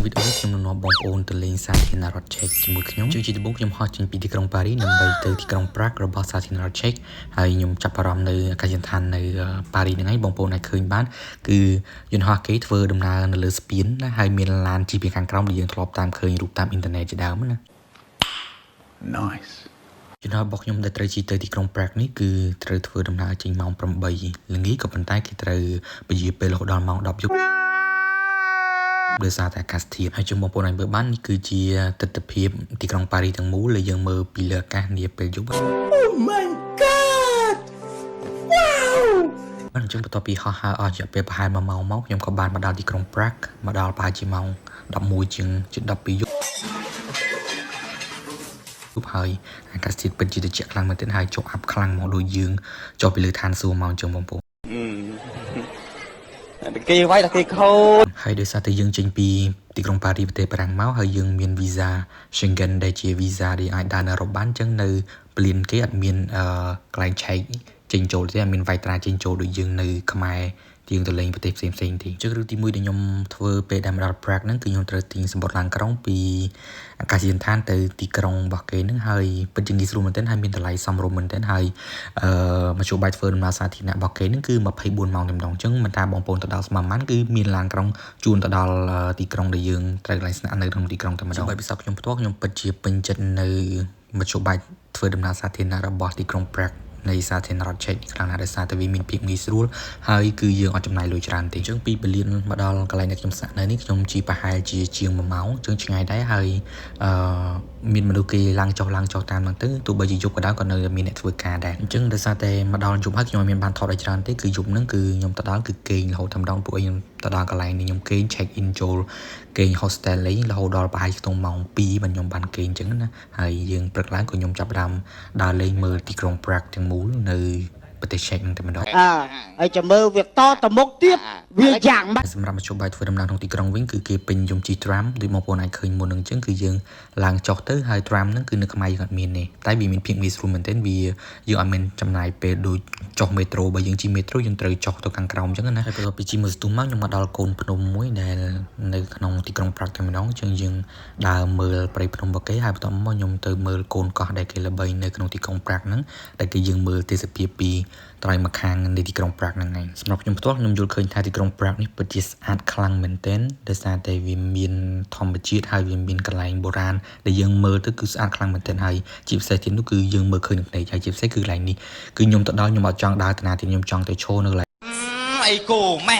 វីដេអូនេះខ្ញុំនឹងនាំបងប្អូនទៅលេងសាធារណរដ្ឋឆេកជាមួយខ្ញុំជាដំបូងខ្ញុំហោះចេញពីទីក្រុងប៉ារីសដើម្បីទៅទីក្រុងប្រាក់របស់សាធារណរដ្ឋឆេកហើយខ្ញុំចាប់អារម្មណ៍នៅអាកាសយានដ្ឋាននៅប៉ារីសហ្នឹងឯងបងប្អូនអាចឃើញបានគឺយន្តហោះគេធ្វើដំណើរនៅលើស្ពានណាហើយមានឡានជិះពីខាងក្រោមដែលយើងធ្លាប់តាមឃើញរូបតាមអ៊ីនធឺណិតជាដើមណា Nice យន្តហោះរបស់ខ្ញុំដែលត្រូវជិះទៅទីក្រុងប្រាក់នេះគឺត្រូវធ្វើដំណើរចេញម៉ោង8ល្ងាចក៏ប៉ុន្តែគេត្រូវពន្យាពេលរហូតដល់ម៉ោង10យប់ដោយសារតែអាកាសធាតុហើយជំបងប្អូនអាចមើលបាននេះគឺជាទស្សនវិជ្ជាទីក្រុងប៉ារីសទាំងមូលដែលយើងមើលពីលើអាកាសនាពេលយប់ Oh my god Wow អញ្ចឹងបន្ទាប់ពីហោះហើរអស់រយៈពេលប្រហែល1ម៉ោងមកខ្ញុំក៏បានមកដល់ទីក្រុងប្រាក់មកដល់ប្រហែលជាម៉ោង11ជាង12យប់ហើយអាកាសធាតុពិតជាត្រជាក់ខ្លាំងមែនទែនហើយជក់អាប់ខ្លាំងមកដូចយើងចុះពីលើឋានសួគ៌មកអញ្ចឹងបងប្អូនគេវាយតែគេខូចហើយដោយសារតែយើងចេញពីទីក្រុងប៉ារីសប្រទេសបារាំងមកហើយយើងមានវីសា Schengen ដែលជាវីសាដែលអាចដើរនៅអឺរ៉ុបបានអញ្ចឹងនៅព្រានគេអត់មានកន្លែងឆែកចេញចូលទេអត់មានវាយត្រាចេញចូលដូចយើងនៅខ្មែរយើងទៅលេងប្រទេសផ្សេងៗទេអញ្ចឹងរឿងទី1ដែលខ្ញុំធ្វើពេលដែលមកដល់ Prague ហ្នឹងគឺខ្ញុំត្រូវទិញសម្បត្តិឡានក្រុងពីអាកាសយានដ្ឋានទៅទីក្រុងរបស់គេហ្នឹងហើយពិតជាងាយស្រួលមែនទែនហើយមានតម្លៃសមរម្យមែនទែនហើយមធ្យោបាយធ្វើដំណើរសាធារណៈរបស់គេហ្នឹងគឺ24ម៉ោងតែម្ដងអញ្ចឹងមិនថាបងប្អូនទៅដល់ស្មារតីគឺមានឡានក្រុងជូនទៅដល់ទីក្រុងដែលយើងត្រូវកន្លែងស្នាក់នៅក្នុងទីក្រុងតែម្ដងហើយពិសេសខ្ញុំផ្ទាល់ខ្ញុំពិតជាពេញចិត្តនៅមធ្យោបាយធ្វើដំណើរសាធារណៈរបស់ទីក្រុង Pragueនៃសាធារណរដ្ឋឆេកខ្លាំងណាស់ដោយសារតែវាមានភាពងាយស្រួលហើយគឺយើងអត់ចំណាយលុយច្រើនទេអញ្ចឹងពីបលៀនមកដល់កន្លែងដែលខ្ញុំស្នាក់នៅនេះខ្ញុំជិះប្រហែលជាង1ម៉ោងអញ្ចឹងឆ្ងាយដែរហើយមានមនុស្សគេឡើងចុះតាមហ្នឹងទៅទោះបីជាយប់ក៏ដោយក៏នៅមានអ្នកធ្វើការដែរអញ្ចឹងដោយសារតែមកដល់យប់ហើយខ្ញុំមិនមានបានថតឲ្យច្រើនទេគឺយប់ហ្នឹងគឺខ្ញុំទៅដល់គឺគេងរហូតតែម្ដងពួកខ្ញុំទៅដល់កន្លែងនេះខ្ញុំគេង check in ចូលគេង hostel លេងរហូតដល់ប្រហែលខ្ទង់ម៉ោង2បាទខ្ញុំបានគេងអញ្ចឹងណាហើយយើងព្រឹកឡើងក៏ខ្ញុំចាប់ផ្ដើមដើរលេងមើលទីក្រុង Prague ទាំងមូលនៅប្រទេសឆេកហ្នឹងតែម្ដងហើយចាំមើលវាតទៅមុខទៀតវាយ៉ាងម៉េចសម្រាប់មធ្យោបាយធ្វើដំណើរក្នុងទីក្រុងវិញគឺគេពេញយំជិះ tram ដូចបងប្អូនអាចឃើញមុនហ្នឹងអញ្ចឹងគឺយើងឡើងចុះទៅហើយ tram ហ្នឹងគឺនៅខ្មែរយើងអត់មានទេតែវាមានភាពងាយស្រួលមែនទែនវាយើងអត់មានចំណាយពេលដូចចុះមេត្រូបើយើងជិះមេត្រូយើងត្រូវចុះទៅខាងក្រោមអញ្ចឹងណាហើយបន្ទាប់ពីជិះមើលស្ទុះមកខ្ញុំមកដល់កូនភ្នំមួយដែលនៅក្នុងទីក្រុងប្រាក់តែម្ដងអញ្ចឹងយើងដើរមើលព្រៃភ្នំរបស់គេហើយបន្ទាប់មកខ្ញុំទៅមើលកូនកោះដែលគេល្បីនៅក្នុងទីក្រុងប្រាក់ហ្នឹងដែលគេយើងមើលទេសភាពពីត្រៃមកខាងនៃទីក្រុងប្រាក់ហ្នឹងឯងសម្រាប់ខ្ញុំផ្ទាល់ខ្ញុំយល់ឃើញថាទីក្រុងប្រាក់នេះពិតជាស្អាតខ្លាំងមែនទែនដោយសារតែវាមានធម្មជាតិហើយវាមានកន្លែងបុរាណដែលយើងមើលទៅគឺស្អាតខ្លាំងមែនទែនហើយជាពិសេសទៀតនោះគឺយើងមើលឃើញនឹងភ្នែកហើយជាពិសេសគឺកន្លែងនេះគឺខ្ញុំទៅដល់ខ្ញុំអត់ចង់ដើរទៅណាទេខ្ញុំចង់ទៅឈរនៅកន្លែងអីគោម៉ែ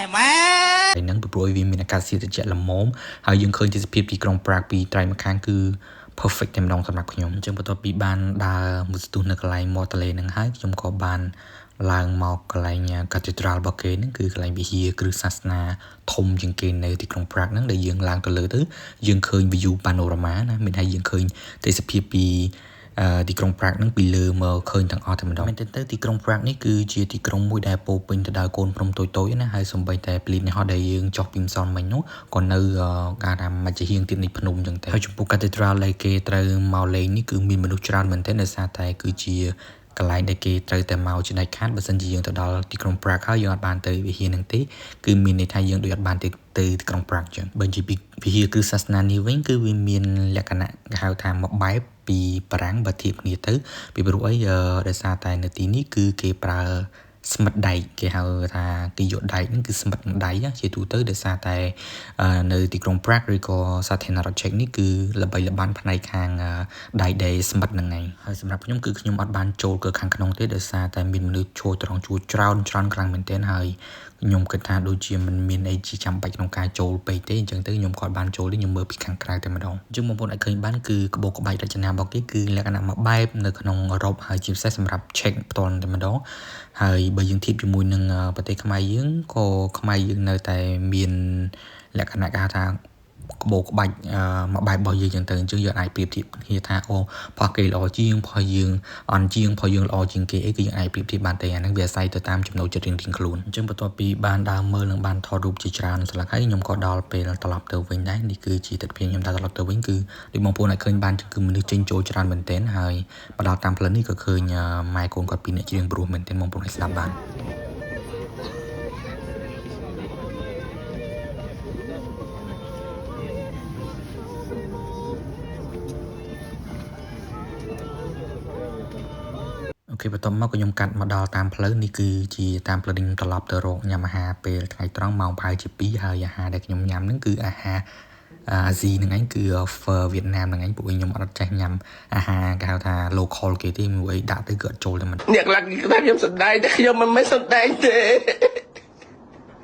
ហ្នឹងព្រោះវាមានអាកាសធាតុត្រជាក់ល្មមហើយយើងឃើញទេសភាពទីក្រុងប្រាក់ពីត្រៃមកខាងគឺ perfect តែម្ដងសម្រាប់ខ្ញុំអញ្ចឹងបន្ទាប់ពីបានដើរមួយស្ទុះនៅកន្លែងមាត់ទន្លេហ្នឹងហើយខ្ញុំក៏បានឡើងមកកន្លែង Cathedral របស់គេហ្នឹងគឺកន្លែងវិហារគ្រឹះសាសនាធំជាងគេនៅទីក្រុង Prague ហ្នឹងដែលយើងឡើងទៅលើទៅយើងឃើញ view panorama ណាមានហើយយើងឃើញទេសភាពពីទីក្រុង Prague ហ្នឹងពីលើមកឃើញទាំងអស់តែម្ដងមែនទែនទៅទីក្រុង Prague នេះគឺជាទីក្រុងមួយដែលពោពេញទៅដោយកូនភ្នំតូចៗណាហើយសូម្បីតែព្រីននេះហោះដែលយើងចុះពីម្សិលមិញនោះក៏នៅការថាមជ្ឈហៀងទៀតនៃភ្នំអញ្ចឹងតែហើយចំពោះ Cathedral ដែលគេត្រូវមកលេងនេះគឺមានមនុស្សច្រើនមែនទែនដោយសារតែគឺជាកន្លែងដែលគេត្រូវតែមកជាដាច់ខាតបើសិនជាយើងទៅដល់ទីក្រុង Prague ហើយយើងអត់បានទៅវិហារហ្នឹងទេគឺមានន័យថាយើងដូចអត់បានទៅទីក្រុង Prague ចឹងបើនិយាយពីវិហារគ្រឹះសាសនានេះវិញគឺវាមានលក្ខណៈគេហៅថាមួយបែបពីបារាំងបើធៀបគ្នាទៅពីព្រោះអីដោយសារតែនៅទីនេះគឺគេប្រើស្មិតដែកគេហៅថាគេយកដែកហ្នឹងគឺស្មិតនឹងដៃជាទូទៅដោយសារតែនៅទីក្រុង Prague ឬក៏សាធារណរដ្ឋឆេកនេះគឺល្បីល្បាញផ្នែកខាងដែកដែលស្មិតហ្នឹងឯងហើយសម្រាប់ខ្ញុំគឺខ្ញុំអត់បានចូលទៅខាងក្នុងទេដោយសារតែមានមនុស្សឈរត្រង់ជួរច្រើនខ្លាំងមែនទែនហើយខ្ញុំគិតថាដូចជាមិនមានអីជាចាំបាច់ក្នុងការចូលពេកទេអញ្ចឹងទៅខ្ញុំក៏បានចូលទេខ្ញុំមើលពីខាងក្រៅតែម្ដងអញ្ចឹងបងប្អូនអាចឃើញបានគឺក្បូរក្បាច់រចនារបស់គេគឺលក្ខណៈមួយបែបនៅក្នុងអឺរ៉ុបហើយជាពិសេសសម្រាប់ឆេកផ្ទាល់តែម្ដងហើយបើយើងធៀបជាមួយនឹងប្រទេសខ្មែរយើងក៏ខ្មែរយើងនៅតែមានលក្ខណៈគេហៅថាក្បូរក្បាច់មួយបែបរបស់យើងចឹងទៅអញ្ចឹងយើងអាចប្រៀបធៀបគ្នាថាអូផុសគេល្អជាងផុសយើងអន់ជាងផុសយើងល្អជាងគេអីគឺយើងអាចប្រៀបធៀបបានទេអាហ្នឹងវាអាស្រ័យទៅតាមចំណូលចិត្តរៀងៗខ្លួនអញ្ចឹងបន្ទាប់ពីបានដើរមើលនិងបានថតរូបជាច្រើនស្លឹកហើយខ្ញុំក៏ដល់ពេលត្រឡប់ទៅវិញដែរនេះគឺជាទស្សនវិជ្ជាខ្ញុំត្រឡប់ទៅវិញគឺដូចបងប្អូនអាចឃើញបានគឺមនុស្សចេញចូលច្រើនមែនទែនហើយមកដល់តាមផ្លូវនេះក៏ឃើញម៉ែកូនគាត់ពីរនាក់ច្រៀងព្រោះមែនទែនបងប្អូនអាចស្ដាប់បាន បន្ទាប់មកខ្ញុំកាត់មកដល់តាមផ្លូវនេះគឺជាតាមផ្លូវនេះត្រឡប់ទៅរកញ៉ាំអាហារពេលថ្ងៃត្រង់ម៉ោងប្រហែលជា2ហើយអាហារដែលខ្ញុំញ៉ាំហ្នឹងគឺអាហារអាស៊ីហ្នឹងឯងគឺ phở វៀតណាមហ្នឹងឯងពួកខ្ញុំអត់ចេះញ៉ាំអាហារគេហៅថា local គេទេមួយអីដាក់ទៅគឺអត់ចូលតែមិនអ្នកខ្លះគេថាខ្ញុំសំដែងតែខ្ញុំមិនមែនសំដែងទេ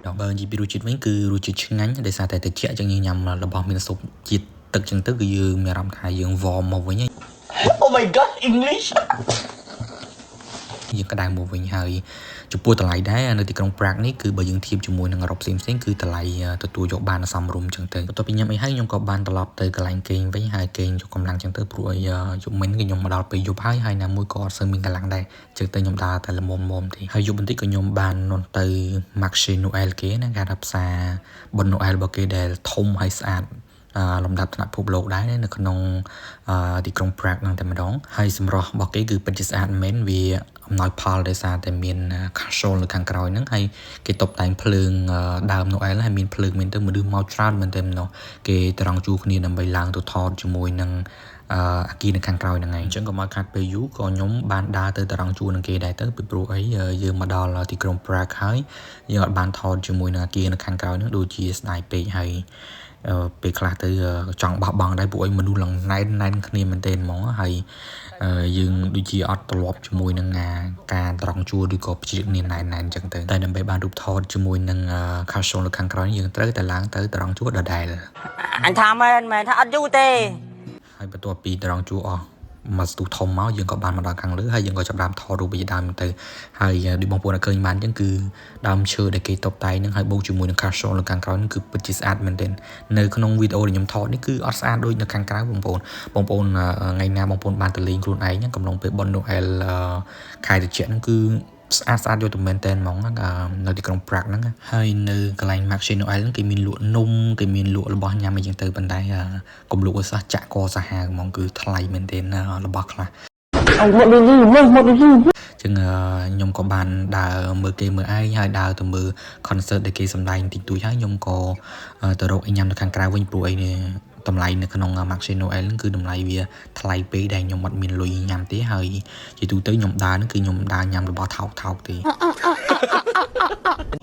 ដល់បើនិយាយពីរសជាតិវិញគឺរសជាតិឆ្ងាញ់ដោយសារតែត្រជាក់ចឹងយើងញ៉ាំរបស់មានស៊ុបជាតិទឹកចឹងទៅគឺយើងមានអារម្មណ៍ថាយើងវមមកវិញហើយ Oh my god English យើងក្តៅមកវិញហើយចំពោះតម្លៃដែរនៅទីក្រុងប្រាក់នេះគឺបើយើងធៀបជាមួយនឹងអឺរ៉ុបផ្សេងៗគឺតម្លៃទទួលយកបានសមរម្យចឹងទៅបន្ទាប់ពីញ៉ាំអីហើយខ្ញុំក៏បានត្រឡប់ទៅកន្លែងគេងវិញហើយគេងយកកម្លាំងចឹងទៅព្រោះអីយប់មិញខ្ញុំមកដល់ពេលយប់ហើយណាមួយក៏អត់សូវមានកម្លាំងដែរចឹងទៅខ្ញុំដើរតែល្មមទេហើយយប់បន្តិចក៏ខ្ញុំបាននាំទៅ Marché Noël គេណាគេថាផ្សារបុណ្យ Noël របស់គេដែលធំហើយស្អាតលំដាប់ថ្នាក់ពិភពលោកដែរនៅក្នុងទីក្រុង Prague ហ្នឹងតែម្ដងហើយសម្រស់របស់គេគឺពិតជាស្អាតមែនវាអំណោយផលដោយសារតែមាន castle នៅខាងក្រោយហ្នឹងហើយគេតុបតែងភ្លើងដើម Noel ហើយមានភ្លើងមែនទៅមនុស្សមកច្រើនមែនទេម្ដងគេត្រង់ជួគ្នាដើម្បីឡើងទៅថតជាមួយនឹងអាគីនៅខាងក្រោយហ្នឹងឯងអញ្ចឹងក៏មកខាត់ពេលយូរក៏ខ្ញុំបានដើរទៅតរង់ជួរនឹងគេដែរទៅពីព្រោះអីយើងមកដល់ទីក្រុង Prague ហើយយើងអត់បានថតជាមួយនឹងអាគីនៅខាងក្រោយហ្នឹងដូចជាស្ដាយពេកហើយពេលខ្លះទៅចង់បោះបង់ដែរពួកអីមនុស្សឡើងណែនគ្នាមែនទែនហ្មងហើយយើងដូចជាអត់ទ្រលាប់ជាមួយនឹងការត្រង់ជួរឬក៏ព្យានាមណែនអញ្ចឹងទៅតែដើម្បីបានរូបថតជាមួយនឹង castle នៅខាងក្រោយយើងត្រូវតែឡើងទៅត្រង់ជួរដដែលអញថាមែនថាអត់យូរទេហើយបន្ទាប់ពីត្រង់ជួរអស់មកស្ទុះធំមកយើងក៏បានមកដល់ខាងលើហើយយើងក៏ចាប់ផ្ដើមថតរូបពីដើមទៅហើយដូចបងប្អូនឃើញបានអញ្ចឹងគឺដើមឈើដែលគេតុបតែងហ្នឹងហើយបូកជាមួយនឹង castle នៅខាងក្រោយហ្នឹងគឺពិតជាស្អាតមែនទែននៅក្នុងវីដេអូដែលខ្ញុំថតនេះគឺអត់ស្អាតដូចនៅខាងក្រៅបងប្អូនថ្ងៃណាបងប្អូនបានទៅលេងខ្លួនឯងកំឡុងពេលបុណ្យ Noel ខែត្រជាក់ហ្នឹងគឺស្អាតយកទៅមែនតែនហ្មងនៅទីក្រុង Prague ហ្នឹងហើយនៅកន្លែង Marché Noël ហ្នឹងគេមានលក់នំគេមានលក់របស់ញ៉ាំអីចឹងទៅប៉ុន្តែកុំលក់ឲ្យសោះចាក់កសាហាវហ្មងគឺថ្លៃមែនតែនរបស់ខ្លះចឹងខ្ញុំក៏បានដើរមើលគេមើលឯងហើយដើរទៅមើល concert ដែលគេសម្ដែងតិចតួចហើយខ្ញុំក៏ទៅរកអីញ៉ាំនៅខាងក្រៅវិញព្រោះអីនេះតម្លៃនៅក្នុង Marché Noël ហ្នឹងគឺតម្លៃវាថ្លៃពេកដែលខ្ញុំអត់មានលុយញ៉ាំទេហើយជាទូទៅខ្ញុំដើរហ្នឹងគឺខ្ញុំដើរញ៉ាំរបស់ថោកទេ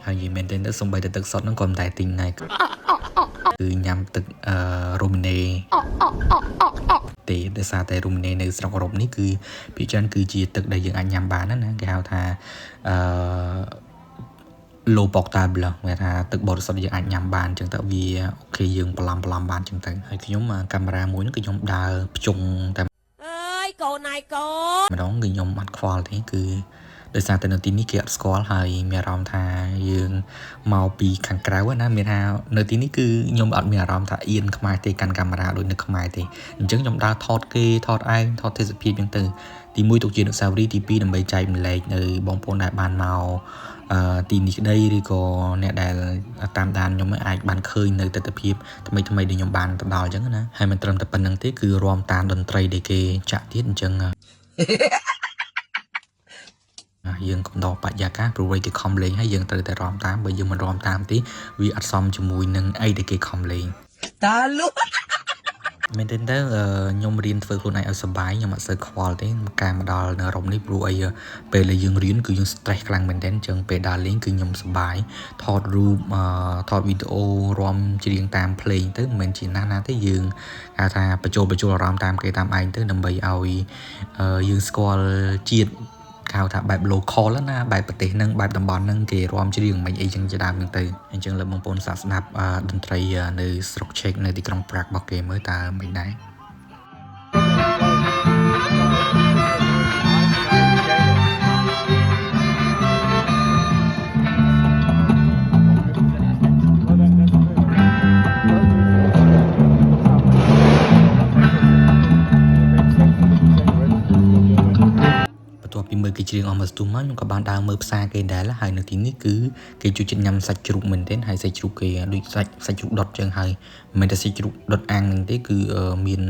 ហើយនិយាយមែនទេទៅសំបីតែទឹកសុទ្ធហ្នឹងក៏មិនតែទិញដែរគឺញ៉ាំទឹកRumine ទេដោយសារតែ Rumine នៅស្រុកអឺរ៉ុបនេះគឺភាគច្រើនគឺជាទឹកដែលយើងអាចញ៉ាំបានណាគេហៅថាlow potable គេថាទឹកបរិសុទ្ធយើងអាចញ៉ាំបានអញ្ចឹងទៅវាអូខេយើងបន្លំបានអញ្ចឹងទៅហើយខ្ញុំកាមេរ៉ាមួយហ្នឹងគឺខ្ញុំដើរភ្ជុងតែអើយកូនណាយកូនម្ដងគឺខ្ញុំអត់ខ្វល់ទេគឺដោយសារតែនៅទីនេះគេអត់ស្គាល់ហើយមានអារម្មណ៍ថាយើងមកពីខាងក្រៅណាមានថានៅទីនេះគឺខ្ញុំអត់មានអារម្មណ៍ថាអៀនខ្មែរទេកាន់កាមេរ៉ាដូចនៅខ្មែរទេអញ្ចឹងខ្ញុំដើរថតគេថតឯងថតទេសភាពអញ្ចឹងទៅទី1ទុកជាអនុស្សាវរីយ៍ទី2ដើម្បីចែកម្លែកនៅបងប្អូនដែលបានមកទីនេះក្តីឬក៏អ្នកដែលតាមដានខ្ញុំអាចបានឃើញនៅទស្សនវិជ្ជាថ្មីដែលខ្ញុំបានទៅដល់អញ្ចឹងណាហើយមិនត្រឹមតែប៉ុណ្្នឹងទេគឺរួមតាមតន្ត្រីដែលគេចាក់ទៀតអញ្ចឹងយើងកំដរបរិយាកាសព្រោះវ័យគេខំលេងហើយយើងត្រូវតែរួមតាមបើយើងមិនរួមតាមទេវាអត់សមជាមួយនឹងអីដែលគេខំលេងតាលុមែនទេខ្ញុំរៀនធ្វើខ្លួនឯងឲ្យសុបាយខ្ញុំអត់សូវខ្វល់ទេការមកដល់នៅអឺរ៉ុបនេះព្រោះអីពេលដែលយើងរៀនគឺយើង stress ខ្លាំងមែនទែនអញ្ចឹងពេលដើរលេងគឺខ្ញុំសុបាយថតរូបថតវីដេអូរាំច្រៀងតាមភ្លេងទៅមិនមែនជាណាទេយើងហៅថាបញ្ចូលអារម្មណ៍តាមគេតាមឯងទៅដើម្បីឲ្យយើងស្គាល់ជាតិគេហៅថាបែប local ណាបែបប្រទេសហ្នឹងបែបតំបន់ហ្នឹងគេរាំច្រៀងមិនអីចឹងជាដើមហ្នឹងទៅអញ្ចឹងលើបងប្អូនសាកស្ដាប់តន្ត្រីនៅស្រុកឆេកនៅទីក្រុង Prague របស់គេមើលតើមិនដែរពីមើលគេច្រៀងអស់មកស្ទុះមកខ្ញុំក៏បានដើរមើលផ្សារគេដែរហើយនៅទីនេះគឺគេជួយចិត្តញ៉ាំសាច់ជ្រូកមែនទែនហើយសាច់ជ្រូកគេដូចសាច់ជ្រូកដុតចឹងហើយមិនមែនតែសាច់ជ្រូកដុតអាំងហ្នឹងទេគឺមាន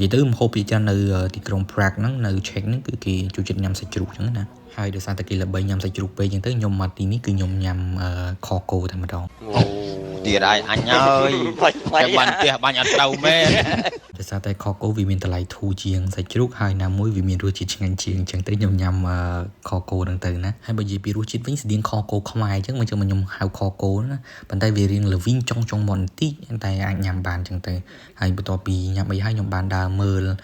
និយាយទៅម្ហូបជាច្រើននៅទីក្រុង Prague ហ្នឹងនៅ Czech ហ្នឹងគឺគេជួយចិត្តញ៉ាំសាច់ជ្រូកចឹងណាហើយដោយសារតែគេល្បីញ៉ាំសាច់ជ្រូកពេកចឹងទៅខ្ញុំមកទីនេះគឺខ្ញុំញ៉ាំខគោតែម្ដងទៀតហើយអញហើយចាំបានផ្ទះបាញ់អត់ត្រូវមែនដោយ សារតែខកូវាមានតម្លៃធូរជាងសាច់ជ្រូកហើយណាមួយវាមានរសជាតិឆ្ងាញ់ជាងអញ្ចឹងទៅខ្ញុំញ៉ាំខកូហ្នឹងទៅណាហើយបើនិយាយពីរសជាតិវិញស្តៀងខកូខ្មែរអញ្ចឹងមិនខ្ញុំហៅខកូណាប៉ុន្តែវារៀងល្វីងចុងមកបន្តិចតែអាចញ៉ាំបានអញ្ចឹងទៅហើយបន្ទាប់ពីញ៉ាំអីហើយខ្ញុំបានដើរមើល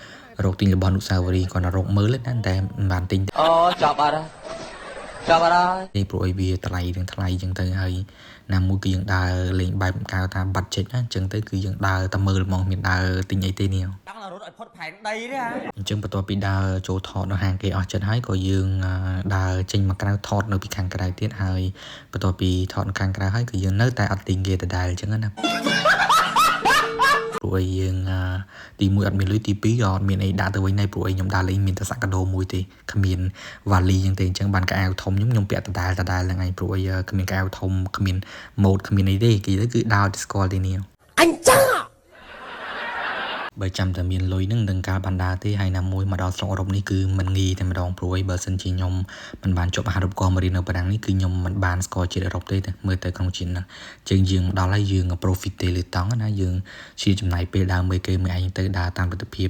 រកទិញរបស់អនុស្សាវរីយ៍គាត់រកមើលណាតែមិនបានទិញអូចាប់អត់ទេព្រោះអីវាថ្លៃរឿងថ្លៃអញ្ចឹងទៅហើយណាមួយគឺយើងដើរលេងបែបកៅថា budget ណាអញ្ចឹងទៅគឺយើងដើរតែមើលហ្មងមានដើរទិញអីទេនេះចង់រត់ឲ្យផុតផែនដីទេហ៎អញ្ចឹងបន្ទាប់ពីដើរចូលថតនៅហាងគេអស់ចិត្តហើយក៏យើងដើរចេញមកក្រៅថតនៅពីខាងក្រៅទៀតហើយបន្ទាប់ពីថតនៅខាងក្រៅហើយគឺយើងនៅតែអត់ទិញគេដដែលអញ្ចឹងណាព្រោះយើងទី1អត់មានលុយទី2ក៏អត់មានអីដាក់ទៅវិញដែរព្រោះខ្ញុំដើរលេងមានតែសាក់កាដូមួយទេគ្មានវ៉ាលីអញ្ចឹងទេអញ្ចឹងបានកៅអៅធំខ្ញុំពាក់ដដែលហ្នឹងឯងព្រោះគ្មានកៅអៅធំគ្មានម៉ូតគ្មានអីទេគេទៅគឺដើរទៅស្គាល់ទេនេះអញ្ចឹងបើចាំតែមានលុយនឹងនឹងការបានដើរទេហើយណាមួយមកដល់ស្រុកអឺរ៉ុបនេះគឺមិនងាយតែម្ដងព្រោះបើសិនជាខ្ញុំមិនបានជាប់អាហារូបករណ៍មករៀននៅបារាំងនេះគឺខ្ញុំមិនបានស្គាល់ជាតិអឺរ៉ុបទេមើលទៅក្នុងជាតិហ្នឹងយើងដល់ហើយយើង profit ទេលើតង់ណាយើងជាចំណាយពេលដើរមើលគេមើលឯងទៅដើរតាមលទ្ធភាព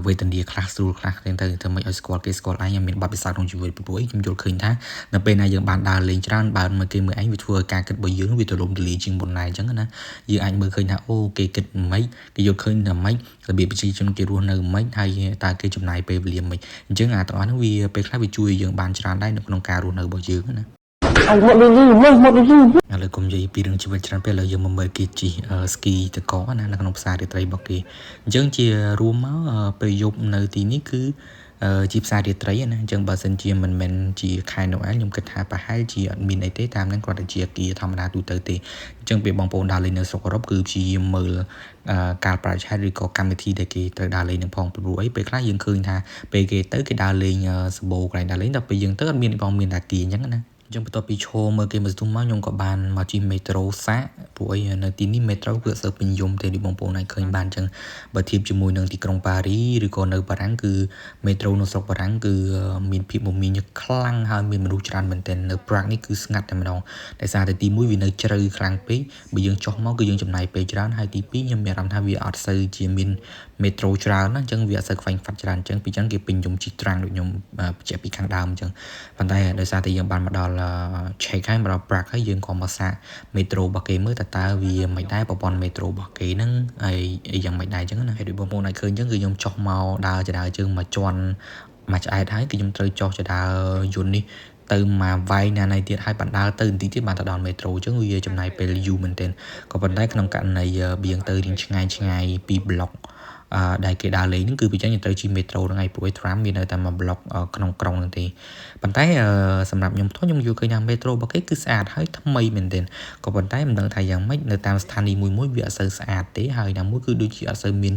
វេទនាខ្លះស្រួលខ្លះទៅធ្វើម៉េចឲ្យស្គាល់គេស្គាល់ឯងខ្ញុំមានបទពិសោធន៍ក្នុងជីវិតព្រោះខ្ញុំយល់ឃើញថានៅពេលណាយើងបានដើរលេងច្រើនបើមើលគេមើលឯងវាធ្វើឲ្យការគិតរបស់យើងវាទូលំទូលាយជាងមុនដែរអញ្ចឹងណាយើងអាចមើលឃើញថាអូគេគិតម៉េចគេយល់ឃើញថាម៉េចរបៀបប្រជាជនគេរស់នៅម៉េចហើយតើគេចំណាយពេលវេលាម៉េចអញ្ចឹងអាទាំងអស់ហ្នឹងវាពេលខ្លះវាជួយយើងបានច្រើនដែរនៅក្នុងការរស់នៅរបស់យើងណាអត់មកនេះឥឡូវកុំនិយាយពីរឿងជីវិតច្រើនពេលឥឡូវយើងមកមើលគេជិះស្គីតកណានៅក្នុងផ្សាររាត្រីរបស់គេអញ្ចឹងជារួមមកពេលយប់នៅទីនេះគឺជាផ្សាររាត្រីណាអញ្ចឹងបើសិនជាមិនមែនជាខែណូអែលខ្ញុំគិតថាប្រហែលជាអត់មានអីទេតាមហ្នឹងគ្រាន់តែជាអគារធម្មតាទូទៅទេអញ្ចឹងពេលបងប្អូនដើរលេងនៅស្រុកអឺរ៉ុបគឺព្យាយាមមើលការប្រាជ្ញាឬក៏កម្មវិធីដែលគេត្រូវដើរលេងនឹងផងព្រោះអីពេលខ្លះយើងឃើញថាពេលគេទៅគេដើរលេងសបោកន្លែងដើរលេងតែពេលយើងទៅអត់មានបងមានតាគីអញ្ចឹងណាអញ្ចឹងបន្ទាប់ពីឈរមើលគេមកស្ទុំមកខ្ញុំក៏បានមកជិះមេត្រូសាកព្រោះអីនៅទីនេះមេត្រូគឺអត់សូវពេញនិយមទេដូចបងប្អូនអាចឃើញបានអញ្ចឹងបើធៀបជាមួយនឹងទីក្រុងប៉ារីឬក៏នៅបារាំងគឺមេត្រូនៅស្រុកបារាំងគឺមានភាពមមាញឹកខ្លាំងហើយមានមនុស្សច្រើនមែនទែននៅ Prague នេះគឺស្ងាត់តែម្ដងដោយសារតែទី1វានៅជ្រៅខ្លាំងពេកបើយើងចុះមកគឺយើងចំណាយពេលច្រើនហើយទី2ខ្ញុំមានអារម្មណ៍ថាវាអត់សូវជាមានមេត្រូច្រើនណាអញ្ចឹងវាអត់សូវខ្វែងខ្វាត់ច្រើនអញ្ចឹងពីអញ្ចឹងគេពេញនិយមជិះត្រាំងដូចខ្ញុំបញ្ជាក់ពីខាងដើមអញ្ចឹងប៉ុន្តែដោយសារតែយើងបានមកដល់check ហើយមកដល់ Prague ហើយយើងក៏មកសាកមេត្រូរបស់គេមើលតើវាមិនដែរប្រព័ន្ធមេត្រូរបស់គេហ្នឹងហើយយ៉ាងមិនដែរអញ្ចឹងណាហើយដូចបងប្អូនអាចឃើញអញ្ចឹងគឺខ្ញុំចុះមកដើរចដើជើងមកជន់មកឆ្អែតហើយគឺខ្ញុំត្រូវចុះចដើយន្តនេះទៅមកវាយណាណៃទៀតហើយបណ្ដាលទៅបន្តិចទៀតបានទៅដល់មេត្រូអញ្ចឹងវាចំណាយពេលយូរមែនទែនក៏ប៉ុន្តែក្នុងករណីបៀងទៅរៀងឆ្ងាយពីប្លុកដែលគេដើរលេងហ្នឹងគឺពីចឹងយើងត្រូវជិះមេត្រូហ្នឹងឯងព្រោះ tram មាននៅតែមួយប្លុកក្នុងក្រុងហ្នឹងទេប៉ុន្តែសម្រាប់ខ្ញុំផ្ទាល់ខ្ញុំយល់ឃើញថាមេត្រូរបស់គេគឺស្អាតហើយថ្មីមែនទែនក៏ប៉ុន្តែមិនដឹងថាយ៉ាងម៉េចនៅតាមស្ថានីយ៍មួយវាអត់សូវស្អាតទេហើយណាមួយគឺដូចជាអត់សូវមាន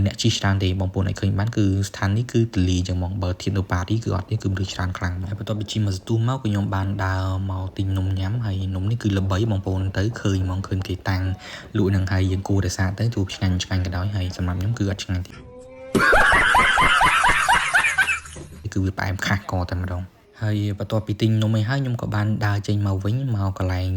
អ្នកជិះច្រើនទេបងប្អូនអាចឃើញបានគឺស្ថានីយ៍គឺទលីចឹងហ្មងបើធៀបនៅប៉ារីគឺអត់ទេគឺមនុស្សច្រើនខ្លាំងហើយបន្ទាប់ពីជិះមកស្ទុះមកគឺខ្ញុំបានដើរមកទិញនំញ៉ាំហើយនំនេះគឺល្បីបងប្អូនទៅឃើញហ្មងឃើញគេតាំងលក់នឹងហើយយើងគួរតែសាកទៅទោះឆ្ងាញ់ក៏ដោយហើយសម្រាប់ខ្ញុំគឺអត់ឆ្ងាញ់ទេគឺវាផ្អែមខាស់កតែម្ដងហើយបន្ទាប់ពីទិញនំឯងហើយខ្ញុំក៏បានដើរចេញមកវិញមកកន្លែង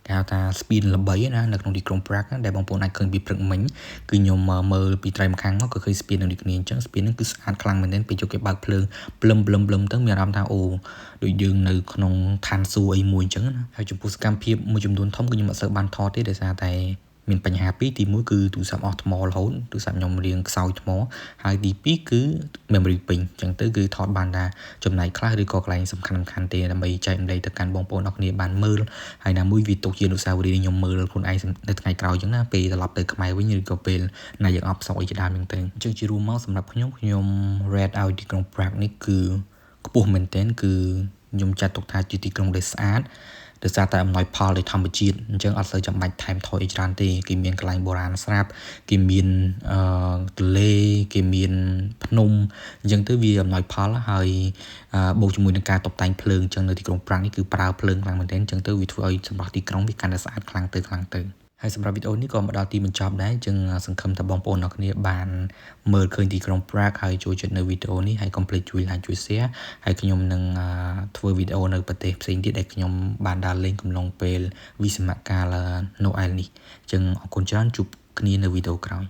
គេហៅថា speed ល្បីណានៅក្នុងទីក្រុង Prague ដែលបងប្អូនអាចឃើញពីព្រឹកមិញគឺខ្ញុំមើលពីត្រៃម្ខាងមកក៏ឃើញ speed នៅនេះគ្នាអញ្ចឹង speed ហ្នឹងគឺស្អាតខ្លាំងមែនទែនពេលយកគេបើកភ្លើងប្លឹមទៅមានអារម្មណ៍ថាអូដូចយើងនៅក្នុងឋានសួគ៌អីមួយអញ្ចឹងណាហើយចំពោះសកម្មភាពមួយចំនួនធំគឺខ្ញុំអត់សូវបានថតទេដោយសារតែមានបញ្ហាពីរទី1គឺទូរស័ព្ទអស់ថ្មរហូតទូរស័ព្ទខ្ញុំរៀងខ្សោយថ្មហើយទី2គឺ memory ពេញអញ្ចឹងទៅគឺថតបានថាចំណែកខ្លះឬក៏កន្លែងសំខាន់ទេដើម្បីចែករំលែកទៅកាន់បងប្អូនអរគ្នាបានមើលហើយណាមួយវាទុកជាអនុស្សាវរីយ៍ខ្ញុំមើលខ្លួនឯងនៅថ្ងៃក្រោយអញ្ចឹងណាពេលត្រឡប់ទៅខ្មែរវិញឬក៏ពេលណាយើងអបសក់អីជាដើមអញ្ចឹងទៅអញ្ចឹងជារួមមកសម្រាប់ខ្ញុំ rate ឲ្យទីក្រុង Prague នេះគឺខ្ពស់មែនទែនគឺខ្ញុំចាត់ទុកថាជាទីក្រុងដែលស្អាតដោយសារតែអំណោយផលនៃធម្មជាតិអញ្ចឹងអត់សូវចាំបាច់ថែមថយអីច្រើនទេគេមានកន្លែងបុរាណស្រាប់គេមានទន្លេគេមានភ្នំអញ្ចឹងទៅវាអំណោយផលហើយបូកជាមួយនឹងការតុបតែងភ្លើងអញ្ចឹងនៅទីក្រុង Prague នេះគឺប្រើភ្លើងខ្លាំងមែនទែនអញ្ចឹងទៅវាធ្វើឲ្យសម្រស់ទីក្រុងវាកាន់តែស្អាតខ្លាំងទៅហើយសម្រាប់វីដេអូនេះក៏មកដល់ទីបញ្ចប់ដែរចឹងសង្ឃឹមថាបងប្អូនអរគ្នាបានមើលឃើញទីក្រុង Prague ហើយចូលចិត្តនៅវីដេអូនេះហើយកុំភ្លេចជួយ like ជួយ share ហើយខ្ញុំនឹងធ្វើវីដេអូនៅប្រទេសផ្សេងទៀតដែលខ្ញុំបានដើរលេងកំឡុងពេលវិស្សមកាល Noel នេះចឹងអរគុណច្រើនជួបគ្នានៅវីដេអូក្រោយ